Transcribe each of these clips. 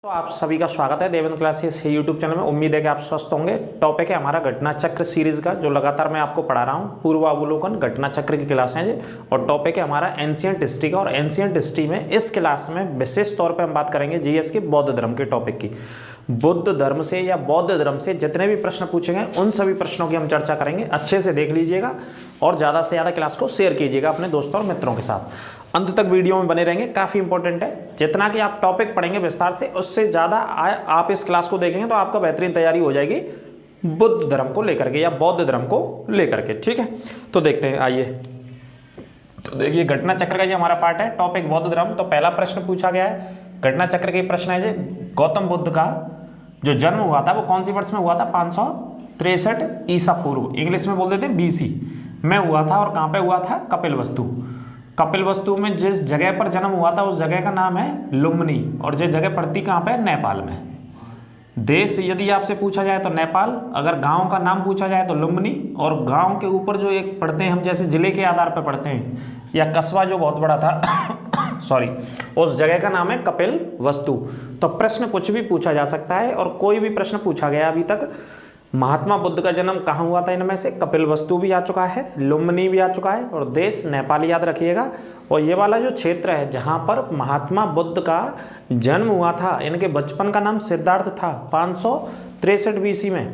तो आप सभी का स्वागत है देवेंद्र क्लासेस यूट्यूब चैनल में। उम्मीद है कि आप स्वस्थ होंगे। टॉपिक है हमारा घटना चक्र सीरीज का, जो लगातार मैं आपको पढ़ा रहा हूँ। पूर्वावलोकन घटना चक्र की क्लास है जी, और टॉपिक है हमारा एंशिएंट हिस्ट्री का। और एंशिएंट हिस्ट्री में इस क्लास में विशेष तौर पे हम बात करेंगे जीएस के बौद्ध धर्म के टॉपिक की। बुद्ध धर्म से या बौद्ध धर्म से जितने भी प्रश्न पूछेंगे उन सभी प्रश्नों की हम चर्चा करेंगे। अच्छे से देख लीजिएगा और ज़्यादा से ज़्यादा क्लास को शेयर कीजिएगा अपने दोस्तों और मित्रों के साथ। अंत तक वीडियो में बने रहेंगे, काफ़ी इंपॉर्टेंट है। जितना कि आप टॉपिक पढ़ेंगे विस्तार से, उससे ज़्यादा आप इस क्लास को देखेंगे तो आपका बेहतरीन तैयारी हो जाएगी बुद्ध धर्म को लेकर के या बौद्ध धर्म को लेकर के। ठीक है, तो देखते हैं, आइए। तो देखिए, घटना चक्र का ये हमारा पार्ट है, टॉपिक बौद्ध धर्म। तो पहला प्रश्न पूछा गया है घटना चक्र के प्रश्न है जी, गौतम बुद्ध का जो जन्म हुआ था वो कौन सी वर्ष में हुआ था? 563 ईसा पूर्व, इंग्लिश में बोल देते हैं BC में हुआ था। और कहाँ पे हुआ था? कपिलवस्तु। कपिलवस्तु में जिस जगह पर जन्म हुआ था उस जगह का नाम है लुम्बिनी, और जिस जगह पड़ती कहाँ पे? नेपाल में। देश यदि आपसे पूछा जाए तो नेपाल, अगर गांव का नाम पूछा जाए तो लुम्बिनी, और गांव के ऊपर जो एक पढ़ते हैं हम, जैसे जिले के आधार पर पढ़ते हैं, या कस्बा जो बहुत बड़ा था सॉरी, उस जगह का नाम है कपिलवस्तु। तो प्रश्न कुछ भी पूछा जा सकता है, और कोई भी प्रश्न पूछा गया अभी तक। महात्मा बुद्ध का जन्म कहाँ हुआ था? इनमें से कपिलवस्तु भी आ चुका है, लुम्बिनी भी आ चुका है, और देश नेपाल याद रखिएगा। और ये वाला जो क्षेत्र है जहाँ पर महात्मा बुद्ध का जन्म हुआ था, इनके बचपन का नाम सिद्धार्थ था 563 BC में।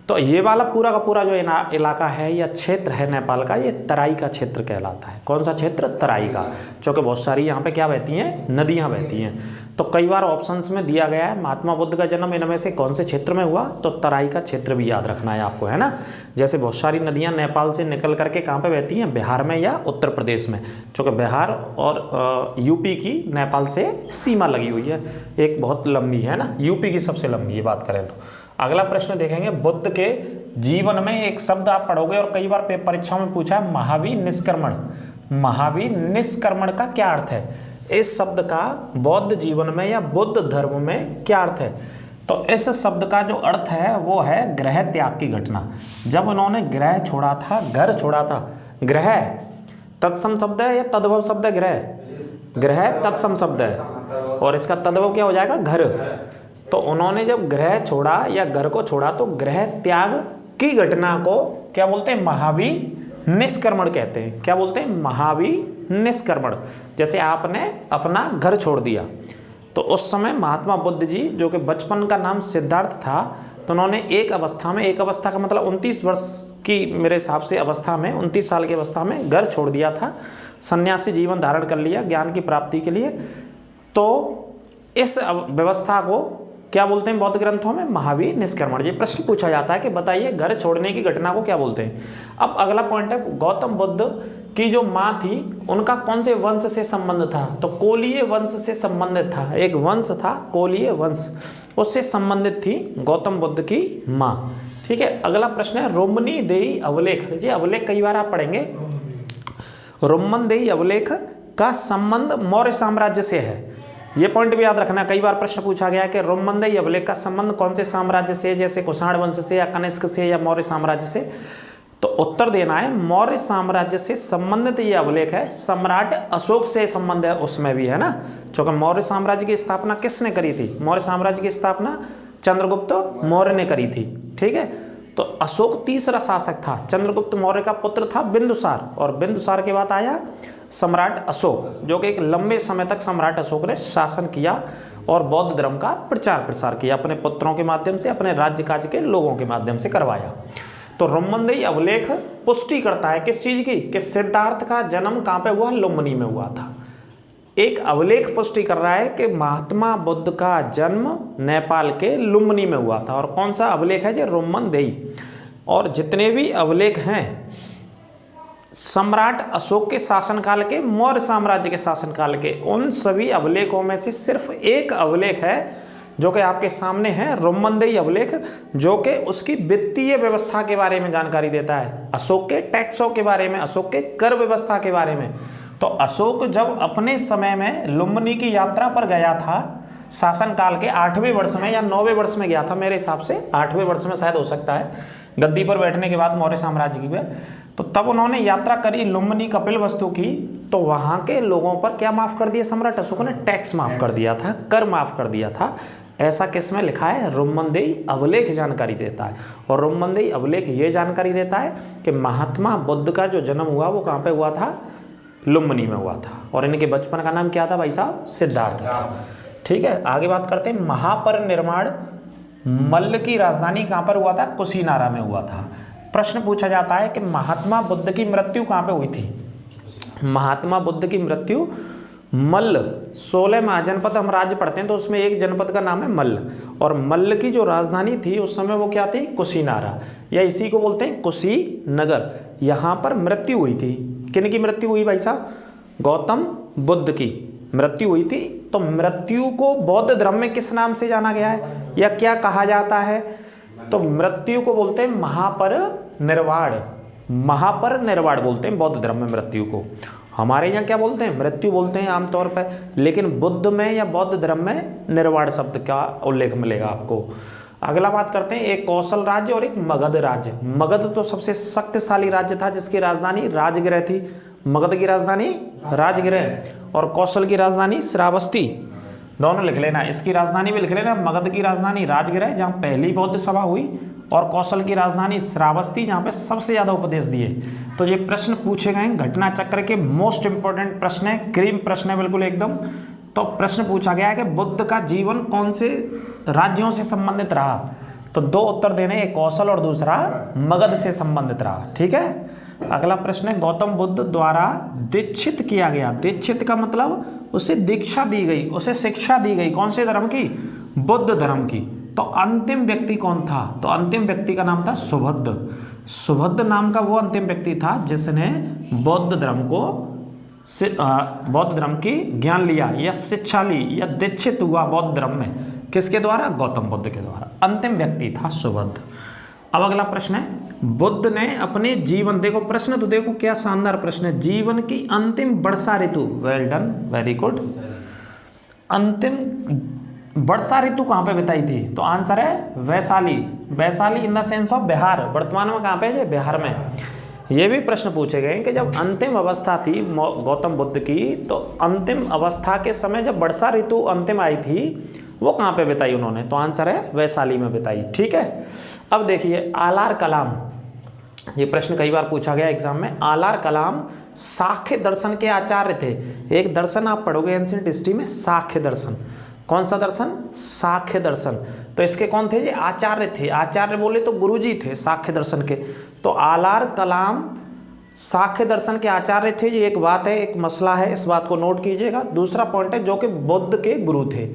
तो ये वाला पूरा का पूरा जो इलाका है या क्षेत्र है नेपाल का, ये तराई का क्षेत्र कहलाता है। कौन सा क्षेत्र? तराई का, क्योंकि बहुत सारी यहाँ पे क्या बहती हैं? नदियाँ बहती हैं। तो कई बार ऑप्शंस में दिया गया है महात्मा बुद्ध का जन्म इनमें से कौन से क्षेत्र में हुआ, तो तराई का क्षेत्र भी याद रखना है आपको, है ना। जैसे बहुत सारी नदियाँ नेपाल से निकल करके कहाँ पे बहती हैं? बिहार में या उत्तर प्रदेश में, क्योंकि बिहार और यूपी की नेपाल से सीमा लगी हुई है, एक बहुत लंबी है ना, यूपी की सबसे लंबी ये बात करें तो। अगला प्रश्न देखेंगे, बुद्ध के जीवन में एक शब्द आप पढ़ोगे और कई बार परीक्षाओं में पूछा है, महावीर निष्क्रमण। महावीर निष्क्रमण का क्या अर्थ है? इस शब्द का बौद्ध जीवन में या बुद्ध धर्म में क्या अर्थ है? तो इस शब्द का जो अर्थ है वो है गृह त्याग की घटना। जब उन्होंने गृह छोड़ा था, घर छोड़ा था। गृह तत्सम शब्द है या तद्भव शब्द है? गृह तत्सम शब्द है, और इसका तद्भव क्या हो जाएगा? घर। तो उन्होंने जब गृह छोड़ा या घर को छोड़ा तो गृह त्याग की घटना को क्या बोलते हैं? महावीर निष्क्रमण कहते हैं। क्या बोलते हैं? महावीर निष्क्रमण। जैसे आपने अपना घर छोड़ दिया, तो उस समय महात्मा बुद्ध जी, जो कि बचपन का नाम सिद्धार्थ था, तो उन्होंने एक अवस्था का मतलब 29 वर्ष की मेरे हिसाब से अवस्था में, 29 साल की अवस्था में घर छोड़ दिया था, सन्यासी जीवन धारण कर लिया ज्ञान की प्राप्ति के लिए। तो इस व्यवस्था को क्या बोलते हैं बौद्ध ग्रंथों में? महावीर निष्क्रमण। ये प्रश्न पूछा जाता है कि बताइए घर छोड़ने की घटना को क्या बोलते हैं। अब अगला पॉइंट है, गौतम बुद्ध की जो माँ थी उनका कौन से वंश से संबंध था? तो कोलीय वंश से संबंधित था। एक वंश था कोलीय वंश, उससे संबंधित थी गौतम बुद्ध की माँ। ठीक है, अगला प्रश्न है रोमनी देई अवलेख। ये अवलेख कई बार आप पढ़ेंगे। रोमन देई अवलेख का संबंध मौर्य साम्राज्य से है। ये पॉइंट भी याद रखना, कई बार प्रश्न पूछा गया है कि रोमनदेई अवलेख का संबंध कौन से साम्राज्य से, जैसे कुषाण वंश से या कनिष्क से या मौर्य साम्राज्य से। तो उत्तर देना है मौर्य साम्राज्य से संबंधित ये अवलेख है। सम्राट अशोक से संबंध है उसमें भी, है ना, क्योंकि मौर्य साम्राज्य की स्थापना किसने करी थी? मौर्य साम्राज्य की स्थापना चंद्रगुप्त मौर्य ने करी थी। ठीक है, तो अशोक तीसरा शासक था। चंद्रगुप्त मौर्य का पुत्र था बिंदुसार, और बिंदुसार के बाद आया सम्राट अशोक, जो कि एक लंबे समय तक सम्राट अशोक ने शासन किया और बौद्ध धर्म का प्रचार प्रसार किया, अपने पुत्रों के माध्यम से, अपने राज्य काज के लोगों के माध्यम से करवाया। तो रोमनदेई अवलेख पुष्टि करता है किस चीज की? कि सिद्धार्थ का जन्म कहाँ पे हुआ? लुम्बिनी में हुआ था। एक अवलेख पुष्टि कर रहा है कि महात्मा बुद्ध का जन्म नेपाल के लुम्बिनी में हुआ था। और कौन सा अवलेख है? जो रोमनदेई। और जितने भी अवलेख हैं सम्राट अशोक के शासनकाल के, मौर्य साम्राज्य के शासनकाल के, उन सभी अवलेखों में से सिर्फ एक अवलेख है जो कि आपके सामने है, रोमनदेई अवलेख, जो कि उसकी वित्तीय व्यवस्था के बारे में जानकारी देता है, अशोक के टैक्सों के बारे में, अशोक के कर व्यवस्था के बारे में। तो अशोक जब अपने समय में लुम्बिनी की यात्रा पर गया था शासनकाल के 8वें वर्ष में या 9वें वर्ष में गया था, मेरे हिसाब से 8वें वर्ष में शायद हो सकता है, गद्दी पर बैठने के बाद मौर्य साम्राज्य की में। तो तब उन्होंने यात्रा करी लुम्बिनी कपिलवस्तु की, तो वहाँ के लोगों पर क्या माफ़ कर दिया सम्राट अशोक ने? टैक्स माफ़ कर दिया था, कर माफ़ कर दिया था। ऐसा किसमें लिखा है? रुम्मनदेही अभिलेख जानकारी देता है। और रुम्मनदेही अभिलेख ये जानकारी देता है कि महात्मा बुद्ध का जो जन्म हुआ वो कहाँ पे हुआ था? लुम्बिनी में हुआ था। और इनके बचपन का नाम क्या था भाई साहब? सिद्धार्थ था। ठीक है, आगे बात करते हैं। महापरिनिर्वाण मल्ल की राजधानी कहाँ पर हुआ था? कुशीनारा में हुआ था। प्रश्न पूछा जाता है कि महात्मा बुद्ध की मृत्यु कहाँ पे हुई थी? महात्मा बुद्ध की मृत्यु मल्ल, 16 महाजनपद हम राज्य पढ़ते हैं तो उसमें एक जनपद का नाम है मल्ल, और मल्ल की जो राजधानी थी उस समय वो क्या थी? कुशीनारा, या इसी को बोलते हैं कुशीनगर। यहाँ पर मृत्यु हुई थी। किन की मृत्यु हुई भाई साहब? गौतम बुद्ध की मृत्यु हुई थी। तो मृत्यु को बौद्ध धर्म में किस नाम से जाना गया है या क्या कहा जाता है? तो मृत्यु को बोलते हैं महापरिनिर्वाण। महापरिनिर्वाण बोलते हैं बौद्ध धर्म में मृत्यु को। हमारे यहाँ क्या बोलते हैं? मृत्यु बोलते हैं आमतौर पर, लेकिन बुद्ध में या बौद्ध धर्म में निर्वाण शब्द का उल्लेख मिलेगा आपको। अगला बात करते हैं, एक कौशल राज्य और एक मगध राज्य। मगध तो सबसे शक्तिशाली राज्य था जिसकी राजधानी राजगृह थी। मगध की राजधानी राजगृह और कौशल की राजधानी श्रावस्ती, दोनों लिख लेना। इसकी राजधानी भी लिख लेना, मगध की राजधानी राजगृह जहाँ पहली बौद्ध सभा हुई, और कौशल की राजधानी श्रावस्ती जहाँ पे सबसे ज़्यादा उपदेश दिए। तो ये प्रश्न पूछे गए घटना चक्र के मोस्ट इंपॉर्टेंट प्रश्न है, क्रीम प्रश्न है बिल्कुल एकदम। तो प्रश्न पूछा गया है कि बुद्ध का जीवन कौन से राज्यों से संबंधित रहा? तो दो उत्तर देने, एक कौशल और दूसरा मगध से संबंधित रहा। ठीक है, अगला प्रश्न है, गौतम बुद्ध द्वारा दीक्षित किया गया। दीक्षित का मतलब उसे दीक्षा दी गई, उसे शिक्षा दी गई। कौन से धर्म की? बुद्ध धर्म की। तो अंतिम व्यक्ति कौन था? तो अंतिम व्यक्ति का नाम था सुभद्र। सुभद्र नाम का वो अंतिम व्यक्ति था जिसने बौद्ध धर्म को बौद्ध धर्म की ज्ञान लिया या शिक्षा ली या दीक्षित हुआ बौद्ध धर्म में। किसके द्वारा? गौतम बुद्ध के द्वारा। अंतिम व्यक्ति था सुभद्र। अब अगला प्रश्न है, बुद्ध ने अपने जीवन, देखो प्रश्न तो देखो क्या शानदार प्रश्न है, जीवन की अंतिम वर्षा ऋतु, वेल डन, वेरी गुड, अंतिम वर्षा ऋतु कहाँ पे बिताई थी? तो आंसर है Vaishali. Vaishali in the sense of Bihar. वर्तमान में कहाँ पे है? बिहार में। ये भी प्रश्न पूछे गए कि जब अंतिम अवस्था थी गौतम बुद्ध की, तो अंतिम अवस्था के समय जब वर्षा ऋतु अंतिम आई थी वो कहाँ पे बिताई उन्होंने? तो आंसर है वैशाली में बिताई। ठीक है, अब देखिए आलार कलाम, ये प्रश्न कई बार पूछा गया एग्जाम में। आलार कलाम सांख्य दर्शन के आचार्य थे। एक दर्शन आप पढ़ोगे एंशिएंट हिस्ट्री में, सांख्य दर्शन। कौन सा दर्शन? सांख्य दर्शन। तो इसके कौन थे? ये आचार्य थे। आचार्य बोले तो गुरुजी थे सांख्य दर्शन के। तो आलार कलाम सांख्य दर्शन के आचार्य थे, ये एक बात है, एक मसला है, इस बात को नोट कीजिएगा। दूसरा पॉइंट है जो कि बुद्ध के गुरु थे।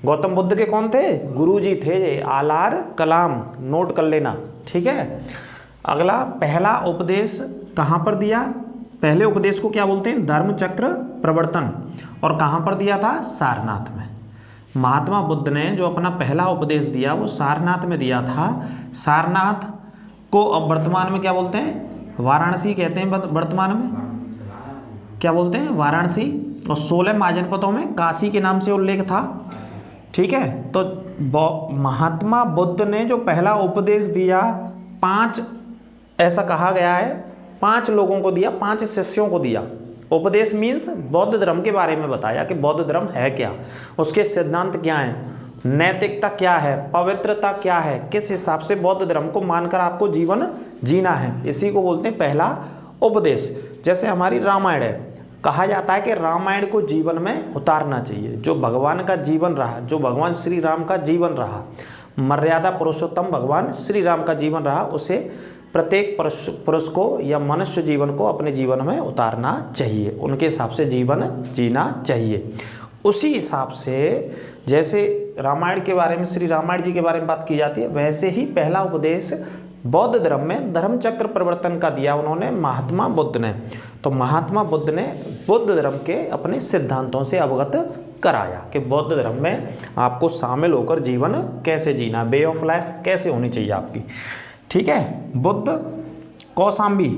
गौतम बुद्ध के कौन थे? गुरुजी थे ये आलार कलाम, नोट कर लेना। ठीक है, अगला, पहला उपदेश कहाँ पर दिया? पहले उपदेश को क्या बोलते हैं? धर्मचक्र प्रवर्तन। और कहाँ पर दिया था? सारनाथ में। महात्मा बुद्ध ने जो अपना पहला उपदेश दिया वो सारनाथ में दिया था। सारनाथ को अब वर्तमान में क्या बोलते हैं? वाराणसी कहते हैं। वर्तमान में क्या बोलते हैं? वाराणसी। और 16 महाजनपदों में काशी के नाम से उल्लेख था। ठीक है, तो महात्मा बुद्ध ने जो पहला उपदेश दिया, 5 ऐसा कहा गया है, 5 लोगों को दिया, 5 शिष्यों को दिया। उपदेश मीन्स बौद्ध धर्म के बारे में बताया कि बौद्ध धर्म है क्या, उसके सिद्धांत क्या हैं, नैतिकता क्या है, पवित्रता क्या है, किस हिसाब से बौद्ध धर्म को मानकर आपको जीवन जीना है, इसी को बोलते हैं पहला उपदेश। जैसे हमारी रामायण है, कहा जाता है कि रामायण को जीवन में उतारना चाहिए। जो भगवान का जीवन रहा, जो भगवान श्री राम का जीवन रहा, मर्यादा पुरुषोत्तम भगवान श्री राम का जीवन रहा, उसे प्रत्येक पुरुष को या मनुष्य जीवन को अपने जीवन में उतारना चाहिए, उनके हिसाब से जीवन जीना चाहिए। उसी हिसाब से जैसे रामायण के बारे में, श्री रामायण जी के बारे में बात की जाती है, वैसे ही पहला उपदेश बौद्ध धर्म में धर्मचक्र प्रवर्तन का दिया उन्होंने, महात्मा बुद्ध ने। तो महात्मा बुद्ध ने बुद्ध धर्म के अपने सिद्धांतों से अवगत कराया कि बौद्ध धर्म में आपको शामिल होकर जीवन कैसे जीना, वे ऑफ लाइफ कैसे होनी चाहिए आपकी। ठीक है, बुद्ध कौशाम्बी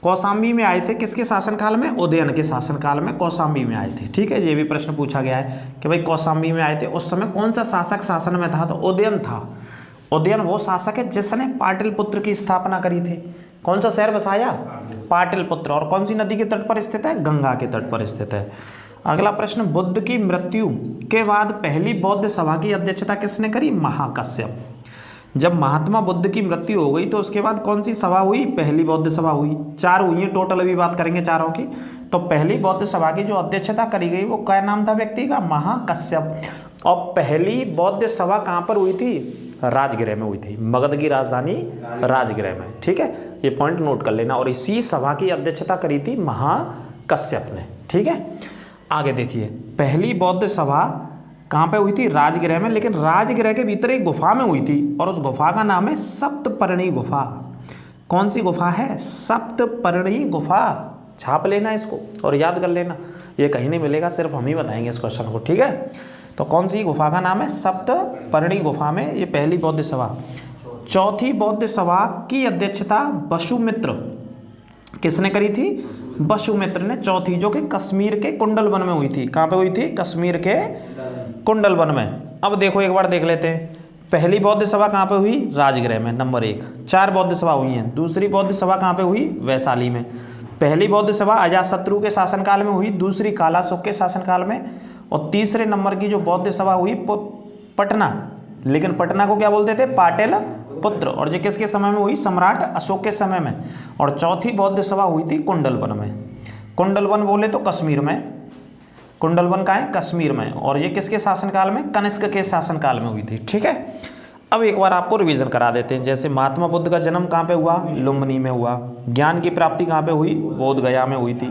कौशाम्बी में आए थे, किसके शासनकाल में? उदयन के शासनकाल में कौशाम्बी में आए थे। ठीक है, ये भी प्रश्न पूछा गया है कि भाई कौशाम्बी में आए थे, उस समय कौन सा शासक शासन में था? तो उदयन था। उदयन वो शासक है जिसने पाटलिपुत्र की स्थापना करी थी। कौन सा शहर बसाया? पाटलिपुत्र। और कौन सी नदी के तट पर स्थित है? गंगा के तट पर स्थित है। अगला प्रश्न, बुद्ध की मृत्यु के बाद पहली बौद्ध सभा की अध्यक्षता किसने करी? महाकश्यप। जब महात्मा बुद्ध की मृत्यु हो गई तो उसके बाद कौन सी सभा हुई? पहली बौद्ध सभा हुई। 4 हुई है टोटल, अभी बात करेंगे चारों की। तो पहली बौद्ध सभा की जो अध्यक्षता करी गई वो क्या नाम था व्यक्ति का? महाकश्यप। और पहली बौद्ध सभा कहाँ पर हुई थी? राजगृह में हुई थी, मगध की राजधानी राजगृह में। ठीक है, ये पॉइंट नोट कर लेना। और इसी सभा की अध्यक्षता करी थी महाकश्यप ने। ठीक है, आगे देखिए, पहली बौद्ध सभा कहाँ पे हुई थी? राजगृह में, लेकिन राजगृह के भीतर एक गुफा में हुई थी और उस गुफा का नाम है सप्तपर्णी गुफा। कौन सी गुफा है? सप्तपर्णी गुफा। छाप लेना इसको और याद कर लेना, ये कहीं नहीं मिलेगा, सिर्फ हम ही बताएंगे इस क्वेश्चन को। ठीक है, तो कौन सी गुफा का नाम है? सप्तपर्णी गुफा में ये पहली बौद्ध सभा। चौथी बौद्ध सभा की अध्यक्षता वसुमित्र किसने करी थी? वसुमित्र ने चौथी, जो कि कश्मीर के कुंडलवन में हुई थी। कहाँ पे हुई थी? कश्मीर के कुंडलवन में। अब देखो एक बार देख लेते हैं, पहली बौद्ध सभा कहाँ पे हुई? राजगृह में, नंबर 1। 4 बौद्ध सभा हुई हैं। दूसरी बौद्ध सभा कहाँ पे हुई? वैशाली में। पहली बौद्ध सभा अजातशत्रु के शासनकाल में हुई, दूसरी कालाशोक के शासनकाल में, और तीसरे नंबर की जो बौद्ध सभा हुई पटना, लेकिन पटना को क्या बोलते थे? पाटलिपुत्र। और ये किसके समय में हुई? सम्राट अशोक के समय में। और चौथी बौद्ध सभा हुई थी कुंडलवन में। कुंडलवन बोले तो कश्मीर में, कुंडलवन का है कश्मीर में। और ये किसके शासनकाल में? कनिष्क के शासनकाल में हुई थी। ठीक है, अब एक बार आपको रिवीजन करा देते हैं। जैसे महात्मा बुद्ध का जन्म कहाँ पे हुआ? लुम्बिनी में हुआ। ज्ञान की प्राप्ति कहाँ पे हुई? बोध गया में हुई थी,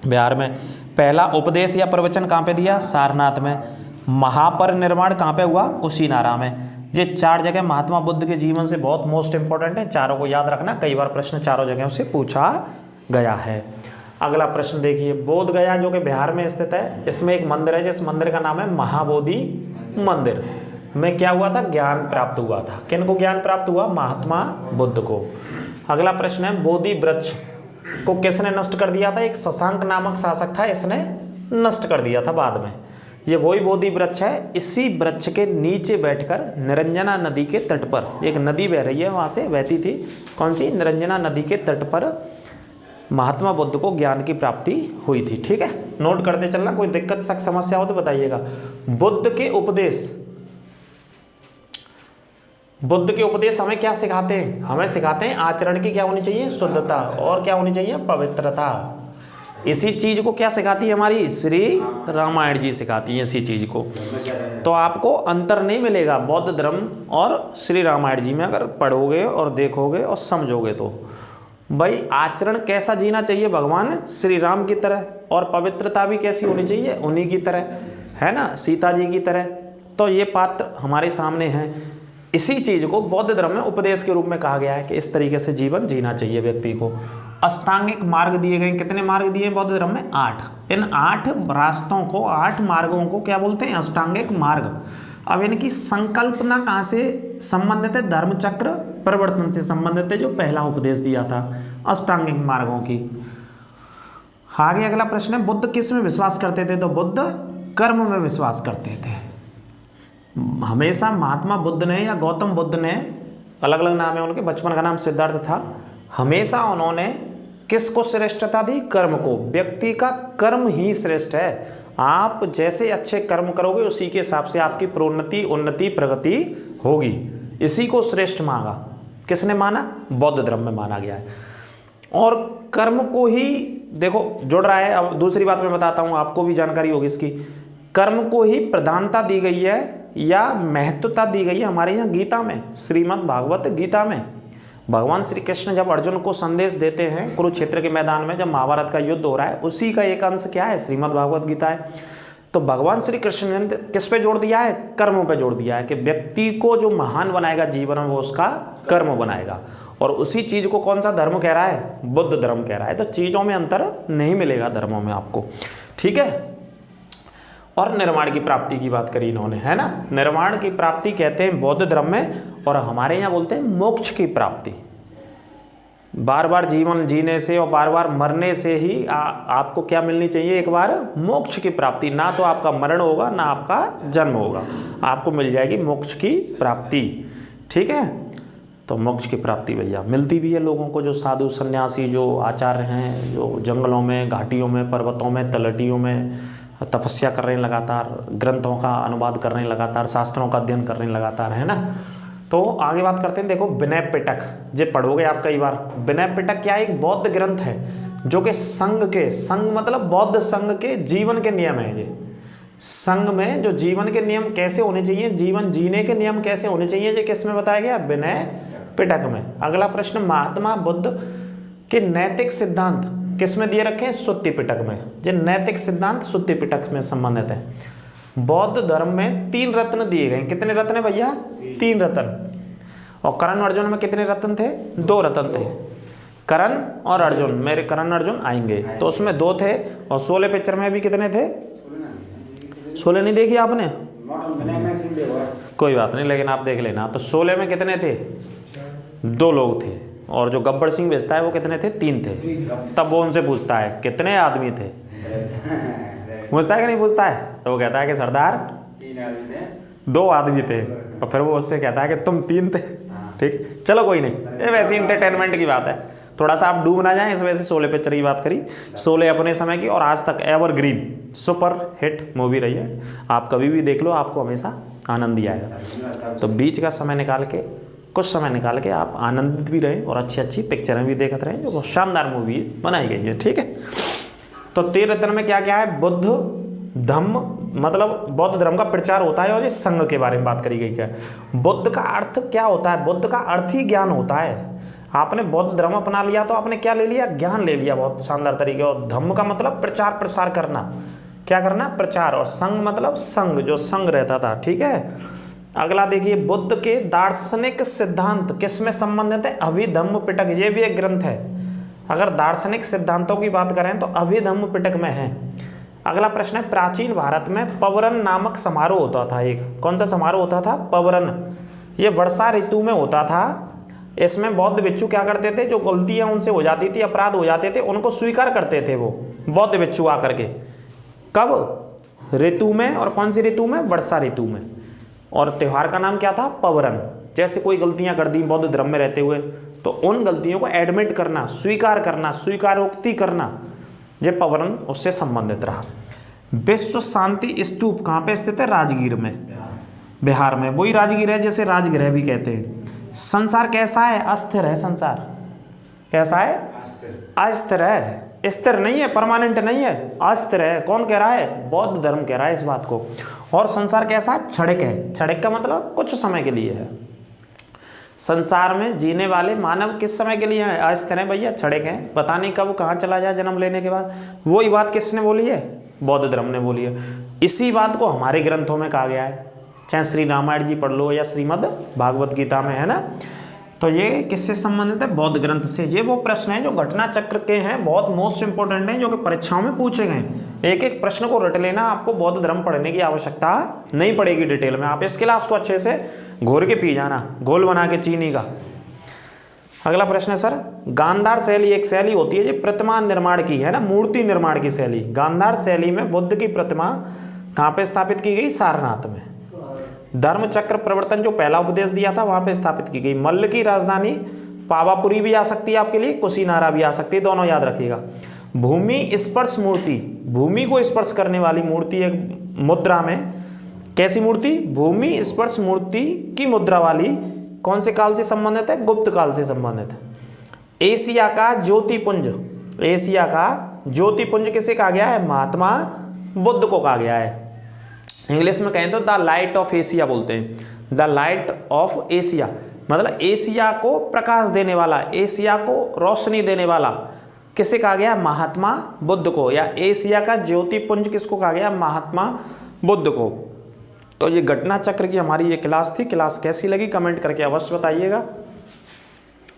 बिहार में। पहला उपदेश या प्रवचन कहाँ पे दिया? सारनाथ में। महापरिनिर्वाण कहाँ पे हुआ? कुशीनारा में। ये 4 जगह महात्मा बुद्ध के जीवन से बहुत मोस्ट इंपॉर्टेंट है, चारों को याद रखना, कई बार प्रश्न चारों जगहों से पूछा गया है। अगला प्रश्न देखिए, बोध गया जो कि बिहार में स्थित है, इसमें एक मंदिर है, जिस मंदिर का नाम है महाबोधि मंदिर। में क्या हुआ था? ज्ञान प्राप्त हुआ था। किन को ज्ञान प्राप्त हुआ? महात्मा बुद्ध को। अगला प्रश्न है, बोधि वृक्ष को किसने नष्ट कर दिया था? एक शशांक नामक शासक था, इसने नष्ट कर दिया था बाद में। ये वही बोधि वृक्ष है। इसी वृक्ष के नीचे बैठकर निरंजना नदी के तट पर, एक नदी बह रही है, वहाँ से बहती थी, कौन सी? निरंजना नदी के तट पर महात्मा बुद्ध को ज्ञान की प्राप्ति हुई थी। ठीक है, नोट करते चलना, कोई दिक्कत शक समस्या हो तो बताइएगा। बुद्ध के उपदेश हमें क्या सिखाते हैं? हमें सिखाते हैं आचरण की क्या होनी चाहिए? शुद्धता। और क्या होनी चाहिए? पवित्रता। इसी चीज को क्या सिखाती है? हमारी श्री रामायण जी सिखाती है इसी चीज को। तो आपको अंतर नहीं मिलेगा बौद्ध धर्म और श्री रामायण जी में, अगर पढ़ोगे और देखोगे और समझोगे तो। भाई आचरण कैसा जीना चाहिए? भगवान श्री राम की तरह। और पवित्रता भी कैसी होनी चाहिए? उन्हीं की तरह, है ना, सीता जी की तरह। तो ये पात्र हमारे सामने हैं। इसी चीज को बौद्ध धर्म में उपदेश के रूप में कहा गया है कि इस तरीके से जीवन जीना चाहिए व्यक्ति को। अष्टांगिक मार्ग दिए गए। कितने मार्ग दिए बौद्ध धर्म में? 8। इन 8 रास्तों को, 8 मार्गों को क्या बोलते हैं? अष्टांगिक मार्ग। अब इनकी संकल्पना कहाँ से संबंधित है? धर्मचक्र प्रवर्तन से संबंधित है, जो पहला उपदेश दिया था अष्टांगिक मार्गों की। आगे अगला प्रश्न है, बुद्ध किस में विश्वास करते थे? तो बुद्ध कर्म में विश्वास करते थे। हमेशा महात्मा बुद्ध ने या गौतम बुद्ध ने, अलग अलग नाम है उनके, बचपन का नाम सिद्धार्थ था, हमेशा उन्होंने किसको श्रेष्ठता दी? कर्म को। व्यक्ति का कर्म ही श्रेष्ठ है। आप जैसे अच्छे कर्म करोगे उसी के हिसाब से आपकी प्रोन्नति, उन्नति, प्रगति होगी। इसी को श्रेष्ठ मांगा। किसने माना? बौद्ध धर्म में माना गया है। और कर्म को ही देखो जुड़ रहा है। अब दूसरी बात मैं बताता हूँ, आपको भी जानकारी होगी इसकी। कर्म को ही प्रधानता दी गई है या महत्वता दी गई है हमारे यहाँ गीता में, श्रीमद् भागवत गीता में। भगवान श्री कृष्ण जब अर्जुन को संदेश देते हैं कुरुक्षेत्र के मैदान में, जब महाभारत का युद्ध हो रहा है, उसी का एक अंश क्या है? श्रीमद् भागवत गीता है। तो भगवान श्री कृष्ण ने किस पे जोड़ दिया है? कर्मों पे जोड़ दिया है कि व्यक्ति को जो महान बनाएगा जीवन में, वो उसका कर्म बनाएगा। और उसी चीज को कौन सा धर्म कह रहा है? बुद्ध धर्म कह रहा है। तो चीजों में अंतर नहीं मिलेगा धर्मों में आपको, ठीक है। और निर्वाण की प्राप्ति की बात करी इन्होंने, है ना। निर्वाण की प्राप्ति कहते हैं बौद्ध धर्म में, और हमारे यहाँ बोलते हैं मोक्ष की प्राप्ति। बार बार जीवन जीने से और बार बार मरने से ही आपको क्या मिलनी चाहिए, एक बार मोक्ष की प्राप्ति। ना तो आपका मरण होगा ना आपका जन्म होगा, आपको मिल जाएगी मोक्ष की प्राप्ति। ठीक है, तो मोक्ष की प्राप्ति भैया मिलती भी है लोगों को, जो साधु सन्यासी जो आचार्य हैं, जो जंगलों में, घाटियों में, पर्वतों में, तलहटियों में तपस्या कर रहे हैं लगातार, ग्रंथों का अनुवाद कर रहे हैं लगातार, शास्त्रों का अध्ययन कर रहे हैं लगातार, है ना। तो आगे बात करते हैं। देखो विनय पिटक, ये पढ़ोगे आप कई बार। विनय पिटक क्या एक बौद्ध ग्रंथ है जो कि संघ मतलब बौद्ध संघ के जीवन के नियम है। ये संघ में जो जीवन के नियम कैसे होने चाहिए, जीवन जीने के नियम कैसे होने चाहिए, ये किस में बताया गया, विनय पिटक में। अगला प्रश्न, महात्मा बुद्ध के नैतिक सिद्धांत किस में दिए रखे हैं, सुत्ति पिटक में। ये नैतिक सिद्धांत सुत्ति पिटक में संबंधित है। बौद्ध धर्म में 3 रत्न दिए गए। कितने रत्न है भैया, 3 रत्न। और कर्ण अर्जुन में कितने रत्न थे, 2 रत्न थे। कर्ण और अर्जुन, मेरे कर्ण अर्जुन आएंगे, तो उसमें 2 थे। और 16 पिक्चर में भी कितने थे, 16 नहीं देखी आपने, कोई बात नहीं, लेकिन आप देख लेना। तो 16 में कितने थे, 2 लोग थे। और जो गब्बर सिंह बेचता है वो कितने थे, 3 थे। तब वो उनसे पूछता है कितने आदमी थे, पूछता है कि नहीं पूछता है, तो वो कहता है कि सरदार 2 आदमी थे। और फिर वो उससे कहता है कि तुम 3 थे। ठीक, चलो कोई नहीं, ये वैसे इंटरटेनमेंट की बात है, थोड़ा सा आप डूब ना जाएं, इस वजह से 16 पिक्चर की बात करी। 16 अपने समय की और आज तक एवरग्रीन सुपर हिट मूवी रही है। आप कभी भी देख लो, आपको हमेशा आनंद ही आएगा। तो बीच का समय निकाल के, कुछ समय निकाल के आप आनंदित भी रहें और अच्छी अच्छी पिक्चरें भी देखते रहें, जो बहुत शानदार मूवी बनाई गई है। ठीक है, तो 13 रत्न में क्या क्या है, बुद्ध धम्म मतलब बौद्ध धर्म का प्रचार होता है। और ये संघ के बारे में बात करी गई है। बुद्ध का अर्थ क्या होता है, बुद्ध का अर्थ ही ज्ञान होता है। आपने बौद्ध धर्म अपना लिया तो आपने क्या ले लिया, ज्ञान ले लिया, बहुत शानदार तरीके। और धम्म का मतलब प्रचार प्रसार करना, क्या करना, प्रचार। और संघ मतलब संघ, जो संघ रहता था। ठीक है, अगला देखिए, बुद्ध के दार्शनिक सिद्धांत किस में संबंधित है, अभिधम्म पिटक। ये भी एक ग्रंथ है। अगर दार्शनिक सिद्धांतों की बात करें तो अभिधम्म पिटक में है। अगला प्रश्न है, प्राचीन भारत में पवरन नामक समारोह होता था। एक कौन सा समारोह होता था, पवरन। ये वर्षा ऋतु में होता था। इसमें बौद्ध भिक्षु क्या करते थे, जो गलतियां उनसे हो जाती थी, अपराध हो जाते थे, उनको स्वीकार करते थे वो बौद्ध भिक्षु आकर के। कब, ऋतु में। और कौन सी ऋतु में, वर्षा ऋतु में। और त्यौहार का नाम क्या था, पवरन। जैसे कोई गलतियां कर दी बौद्ध धर्म में रहते हुए, तो उन गलतियों को एडमिट करना, स्वीकार करना, स्वीकारोक्ति करना, ये पवरन उससे संबंधित रहा। विश्व शांति स्तूप कहाँ पे स्थित है, राजगीर में, बिहार में। वही राजगीर है जैसे राजगृह भी कहते हैं। संसार कैसा है, अस्थिर है। संसार कैसा है, अस्थिर है। स्थिर नहीं है, परमानेंट नहीं है, अस्थिर है। कौन कह रहा है, बौद्ध धर्म कह रहा है इस बात को। और संसार कैसा है, क्षणिक है। क्षणिक का मतलब कुछ समय के लिए है। संसार में जीने वाले मानव किस समय के लिए हैं, अस्थिर है भैया, क्षणिक है। पता नहीं कब कहाँ चला जाए जन्म लेने के बाद। वही बात किसने बोली है, बौद्ध धर्म ने बोली है। इसी बात को हमारे ग्रंथों में कहा गया है, चाहे श्री रामायण जी पढ़ लो या श्रीमद् भागवत गीता में, है ना। तो ये किससे संबंधित है, बौद्ध ग्रंथ से। ये वो प्रश्न है जो घटना चक्र के हैं, बहुत मोस्ट इंपोर्टेंट हैं, जो कि परीक्षाओं में पूछे गए। एक एक प्रश्न को रट लेना, आपको बौद्ध धर्म पढ़ने की आवश्यकता नहीं पड़ेगी डिटेल में। आप इस क्लास को अच्छे से घोर के पी जाना, घोल बना के चीनी का। अगला प्रश्न है सर, गांधार शैली एक शैली होती है जो प्रतिमा निर्माण की है ना, मूर्ति निर्माण की शैली। गांधार शैली में बुद्ध की प्रतिमा कहाँ पे स्थापित की गई, सारनाथ में। धर्म चक्र प्रवर्तन जो पहला उपदेश दिया था वहां पे स्थापित की गई। मल्ल की राजधानी पावापुरी भी आ सकती है आपके लिए, कुशीनारा भी आ सकती है, दोनों याद रखिएगा। भूमि स्पर्श मूर्ति, भूमि को स्पर्श करने वाली मूर्ति एक मुद्रा में, कैसी मूर्ति, भूमि स्पर्श मूर्ति की मुद्रा वाली, कौन से काल से संबंधित है, गुप्त काल से संबंधित है। एशिया का ज्योतिपुंज, एशिया का ज्योतिपुंज किसे कहा गया है, महात्मा बुद्ध को कहा गया है। इंग्लिश में कहें तो द लाइट ऑफ एशिया बोलते हैं, द लाइट ऑफ एशिया, मतलब एशिया को प्रकाश देने वाला, एशिया को रोशनी देने वाला किसे कहा गया, महात्मा बुद्ध को। या एशिया का ज्योतिपुंज किसको कहा गया, महात्मा बुद्ध को। तो ये घटना चक्र की हमारी ये क्लास थी। क्लास कैसी लगी कमेंट करके अवश्य बताइएगा,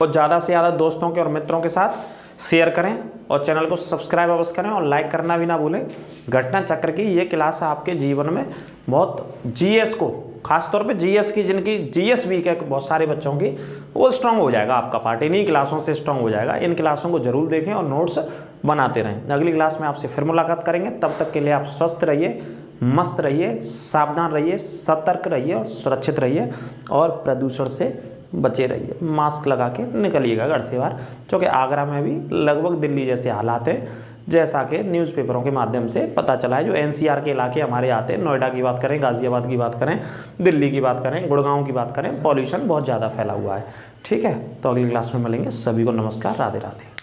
और ज़्यादा से ज़्यादा दोस्तों के और मित्रों के साथ शेयर करें, और चैनल को सब्सक्राइब अवश्य करें और लाइक करना भी ना भूलें। घटना चक्र की ये क्लास आपके जीवन में बहुत जीएस को खासतौर पे जीएस की, जिनकी जीएस वीक है बहुत सारे बच्चों की, वो स्ट्रांग हो जाएगा आपका पार्ट, इन्हीं क्लासों से स्ट्रांग हो जाएगा। इन क्लासों को जरूर देखें और नोट्स बनाते रहें। अगली क्लास में आपसे फिर मुलाकात करेंगे, तब तक के लिए आप स्वस्थ रहिए, मस्त रहिए, सावधान रहिए, सतर्क रहिए और सुरक्षित रहिए और प्रदूषण से बचे रहिए। मास्क लगा के निकलिएगा घर से बाहर, क्योंकि आगरा में भी लगभग दिल्ली जैसे हालात हैं, जैसा कि न्यूज़पेपरों के माध्यम से पता चला है। जो एनसीआर के इलाके हमारे आते हैं, नोएडा की बात करें, गाजियाबाद की बात करें, दिल्ली की बात करें, गुड़गांव की बात करें, पॉल्यूशन बहुत ज़्यादा फैला हुआ है। ठीक है, तो अगली क्लास में मिलेंगे। सभी को नमस्कार, राधे राधे।